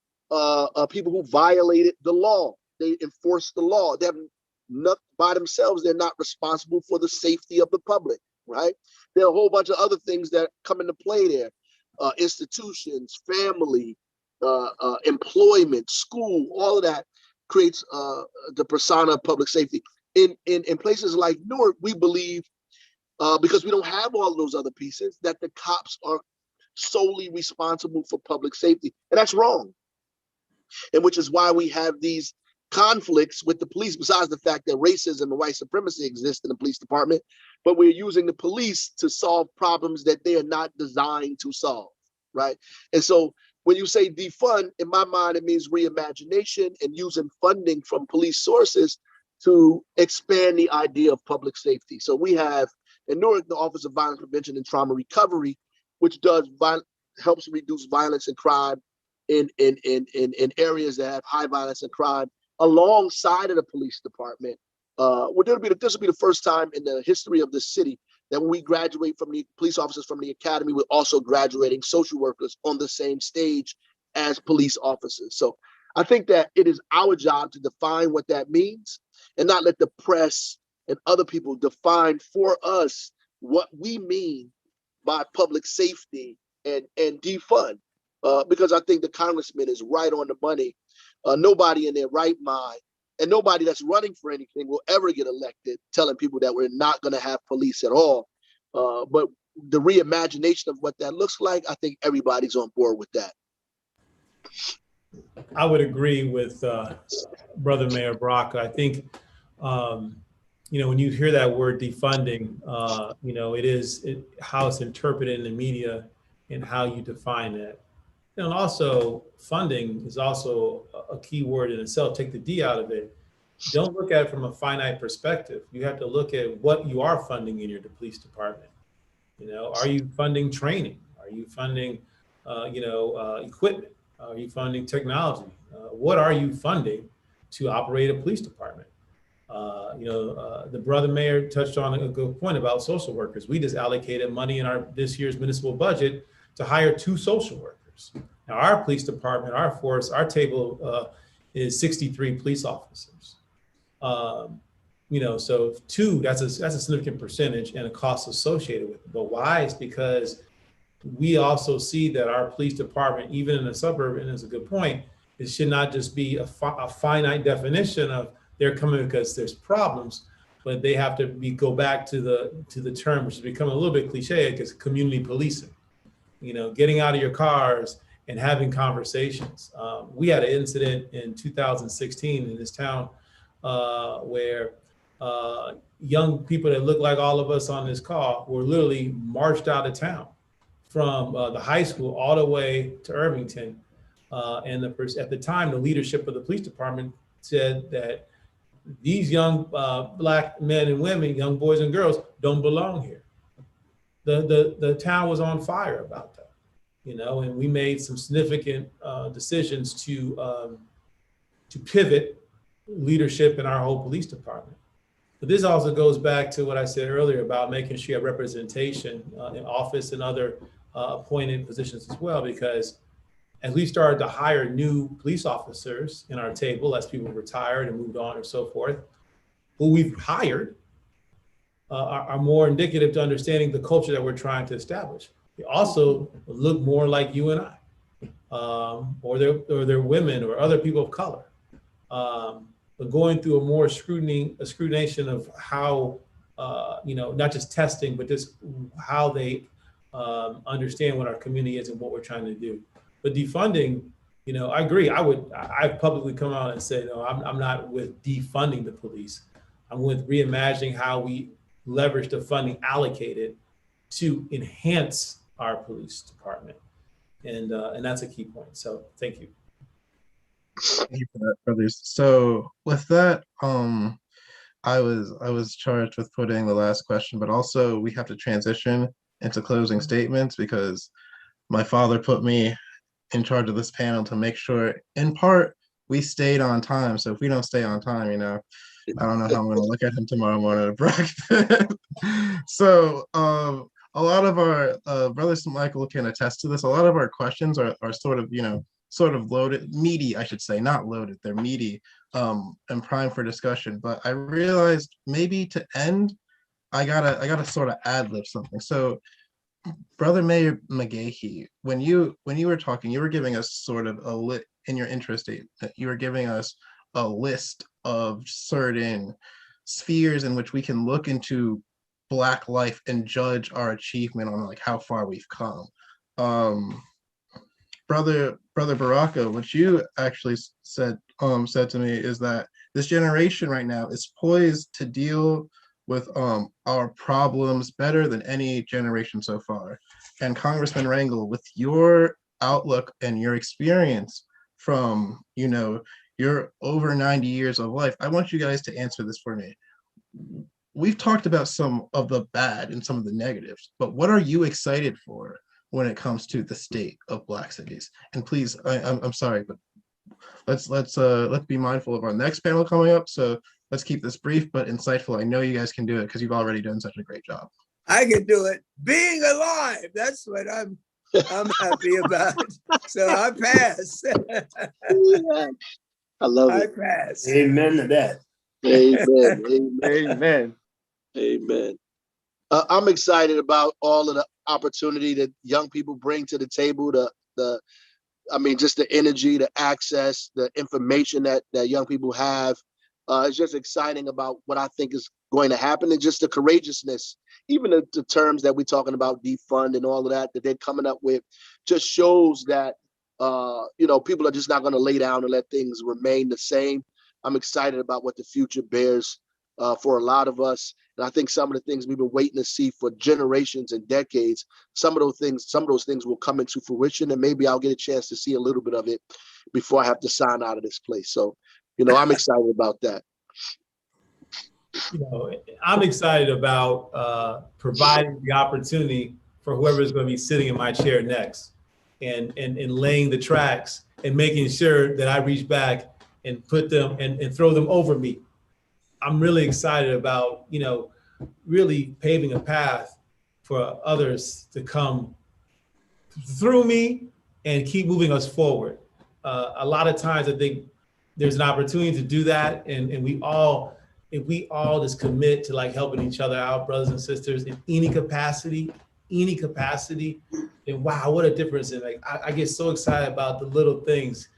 people who violated the law. They enforce the law. They have not by themselves. They're not responsible for the safety of the public, right? There are a whole bunch of other things that come into play there. Institutions, family, employment, school, all of that creates the persona of public safety. In places like Newark, we believe because we don't have all of those other pieces, that the cops are solely responsible for public safety. And that's wrong. And which is why we have these conflicts with the police, besides the fact that racism and white supremacy exist in the police department, but we're using the police to solve problems that they are not designed to solve, right? And so when you say defund, in my mind, it means reimagination and using funding from police sources to expand the idea of public safety. So we have in Newark, the Office of Violence Prevention and Trauma Recovery, which helps reduce violence and crime in areas that have high violence and crime, alongside of the police department. This will be the first time in the history of the city that when we graduate from the police officers from the academy, we're also graduating social workers on the same stage as police officers. So I think that it is our job to define what that means and not let the press and other people define for us what we mean by public safety and defund. Because I think the congressman is right on the money. Nobody in their right mind and nobody that's running for anything will ever get elected telling people that we're not going to have police at all. But the reimagination of what that looks like, I think everybody's on board with that. I would agree with Brother Mayor Baraka. I think, when you hear that word defunding, how it's interpreted in the media and how you define it. And also funding is also a key word in itself. Take the D out of it. Don't look at it from a finite perspective. You have to look at what you are funding in your police department. Are you funding training? Are you funding, equipment? Are you funding technology? What are you funding to operate a police department? The brother mayor touched on a good point about social workers. We just allocated money in this year's municipal budget to hire 2 social workers. Now, our police department, our force, our table is 63 police officers. So 2, that's a significant percentage and a cost associated with it. But why? It's because we also see that our police department, even in the suburb, and it's a good point, it should not just be a finite definition of they're coming because there's problems, but they have to go back to the term, which has become a little bit cliche, because community policing. Getting out of your cars and having conversations. We had an incident in 2016 in this town where young people that look like all of us on this call were literally marched out of town from the high school all the way to Irvington. And at the time, the leadership of the police department said that these young Black men and women, young boys and girls, don't belong here. The town was on fire about that, and we made some significant decisions to pivot leadership in our whole police department. But this also goes back to what I said earlier about making sure you have representation in office and other appointed positions as well, because as we started to hire new police officers in our table, as people retired and moved on or so forth, who we've hired are more indicative to understanding the culture that we're trying to establish. They also look more like you and I, or they're women or other people of color. But going through a more scrutination of how, not just testing, but just how they understand what our community is and what we're trying to do. But defunding, I agree. I've publicly come out and said, no, I'm not with defunding the police. I'm with reimagining how we leverage the funding allocated to enhance our police department. And that's a key point. So thank you. Thank you for that, brothers. So with that, I was charged with putting the last question, but also we have to transition into closing statements because my father put me in charge of this panel to make sure, in part, we stayed on time. So if we don't stay on time, I don't know how I'm going to look at him tomorrow morning at breakfast. So a lot of our brother Smikle can attest to this. A lot of our questions are sort of loaded, meaty, I should say, not loaded. They're meaty and prime for discussion. But I realized maybe to end, I gotta sort of ad-lib something. So Brother Mayor McGehee, when you were talking, you were giving us sort of in your intro statement, you were giving us a list of certain spheres in which we can look into Black life and judge our achievement on like how far we've come. Brother Baraka, what you actually said to me is that this generation right now is poised to deal with our problems better than any generation so far. And Congressman Rangel, with your outlook and your experience from, you know, your over 90 years of life, I want you guys to answer this for me. We've talked about some of the bad and some of the negatives, but what are you excited for when it comes to the state of Black cities? And please, I'm sorry, but let's be mindful of our next panel coming up. So let's keep this brief but insightful. I know you guys can do it because you've already done such a great job. I can do it. Being alive, that's what I'm happy about. So I pass. I love I it. pass. Amen to that. Amen. Amen. Amen. Amen. I'm excited about all of the opportunity that young people bring to the table. Just the energy, the access, the information that young people have. It's just exciting about what I think is going to happen, and just the courageousness, even the terms that we're talking about, defund and all of that they're coming up with, just shows that people are just not going to lay down and let things remain the same. I'm excited about what the future bears for a lot of us. And I think some of the things we've been waiting to see for generations and decades, some of those things will come into fruition, and maybe I'll get a chance to see a little bit of it before I have to sign out of this place. So, I'm excited about that. I'm excited about providing the opportunity for whoever's going to be sitting in my chair next, and laying the tracks and making sure that I reach back and put them and throw them over me. I'm really excited about, really paving a path for others to come through me and keep moving us forward. A lot of times I think there's an opportunity to do that. And if we all just commit to like helping each other out, brothers and sisters, in any capacity, then wow, what a difference. And like, I get so excited about the little things,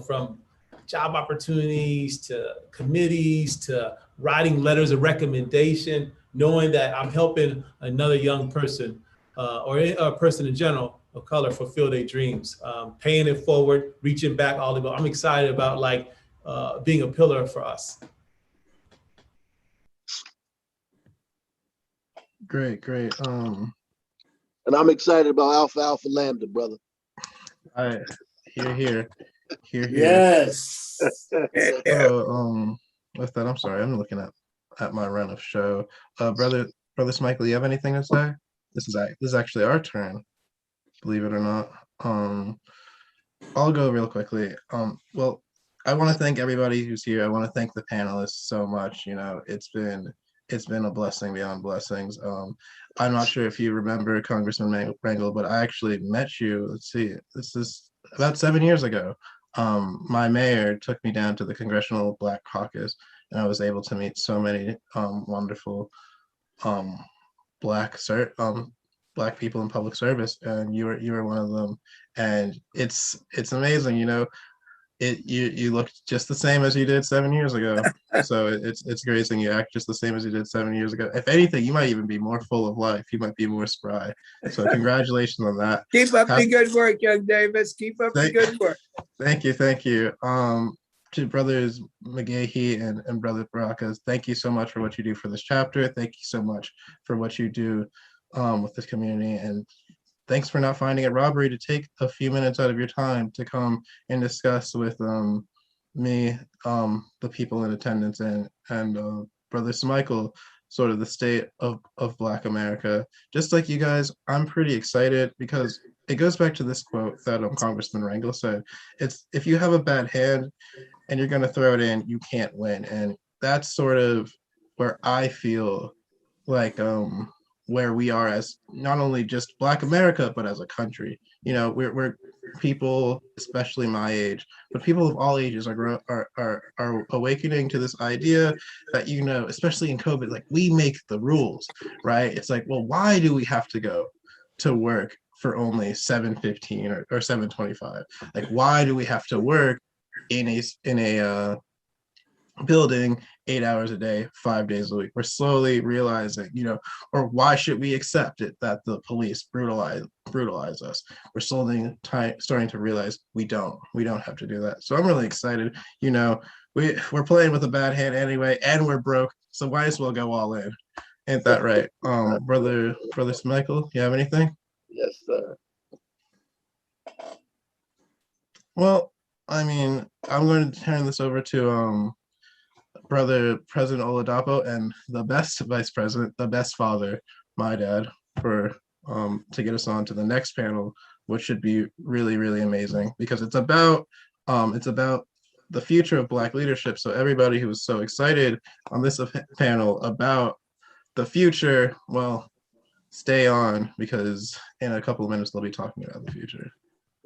from job opportunities to committees to writing letters of recommendation, knowing that I'm helping another young person or a person in general of color fulfill their dreams, paying it forward, reaching back all the way. I'm excited about being a pillar for us. Great. And I'm excited about Alpha Lambda, brother. Here. Yes. So, with that, I'm sorry, I'm looking at my run of show. Brother Smikle, you have anything to say? This is actually our turn, believe it or not. I'll go real quickly. Well, I want to thank everybody who's here. I want to thank the panelists so much. It's been a blessing beyond blessings. I'm not sure if you remember Congressman Rangel, but I actually met you. Let's see, this is about 7 years ago. My mayor took me down to the Congressional Black Caucus, and I was able to meet so many wonderful Black people in public service, and you were one of them. And it's amazing, you look just the same as you did 7 years ago. So it's great seeing you act just the same as you did 7 years ago. If anything, you might even be more full of life. You might be more spry. So congratulations on that. Keep up the good work, young Davis. Keep up the good work. Thank you. To brothers McGehee and brother Baraka, thank you so much for what you do for this chapter. Thank you so much for what you do with this community, and thanks for not finding it robbery to take a few minutes out of your time to come and discuss with me, the people in attendance, and brother Smikle, sort of the state of Black America. Just like you guys, I'm pretty excited because it goes back to this quote that Congressman Rangel said. It's, if you have a bad hand and you're going to throw it in, you can't win. And that's sort of where I feel like where we are as not only just Black America, but as a country. We're people, especially my age, but people of all ages are awakening to this idea that, especially in COVID, like, we make the rules, right? It's like, well, why do we have to go to work for only $7.15 or $7.25? Like, why do we have to work in a building 8 hours a day, 5 days a week. We're slowly realizing, or why should we accept it that the police brutalize us? We're slowly starting to realize we don't have to do that. So I'm really excited. We're playing with a bad hand anyway, and we're broke, so might as well go all in. Ain't that right? Brother Smikle, you have anything? Yes, sir. Well, I mean, I'm going to turn this over to Brother President Oladapo and the best vice president, the best father, my dad, for to get us on to the next panel, which should be really, really amazing because it's about the future of Black leadership. So everybody who was so excited on this panel about the future, well, stay on because in a couple of minutes they'll be talking about the future.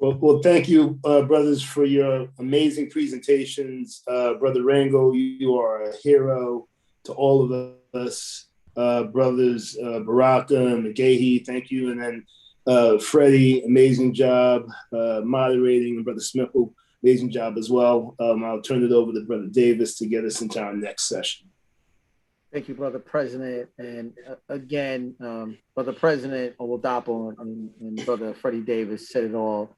Well, thank you, brothers, for your amazing presentations. Brother Rangel, you are a hero to all of us. Brothers Baraka and McGehee, thank you. And then Freddy, amazing job moderating. And Brother Smikle, amazing job as well. I'll turn it over to Brother Davis to get us into our next session. Thank you, Brother President. And again, Brother President Oladapo and Brother Freddy Davis said it all.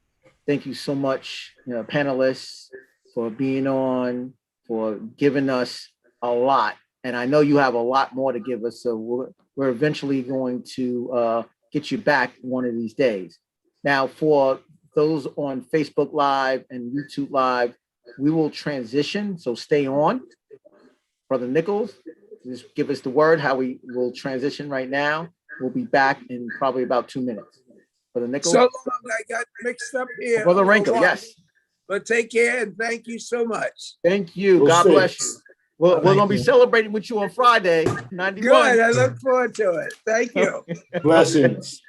Thank you so much, panelists, for being on, for giving us a lot. And I know you have a lot more to give us, so we're eventually going to get you back one of these days. Now, for those on Facebook Live and YouTube Live, we will transition, so stay on. Brother Nichols, just give us the word how we will transition right now. We'll be back in probably about 2 minutes. Brother Nichols? So long, I got mixed up here. Brother Rangel, yes. But take care and thank you so much. Thank you. God bless you. We're going to be celebrating with you on Friday, 91. Good. I look forward to it. Thank you. Blessings.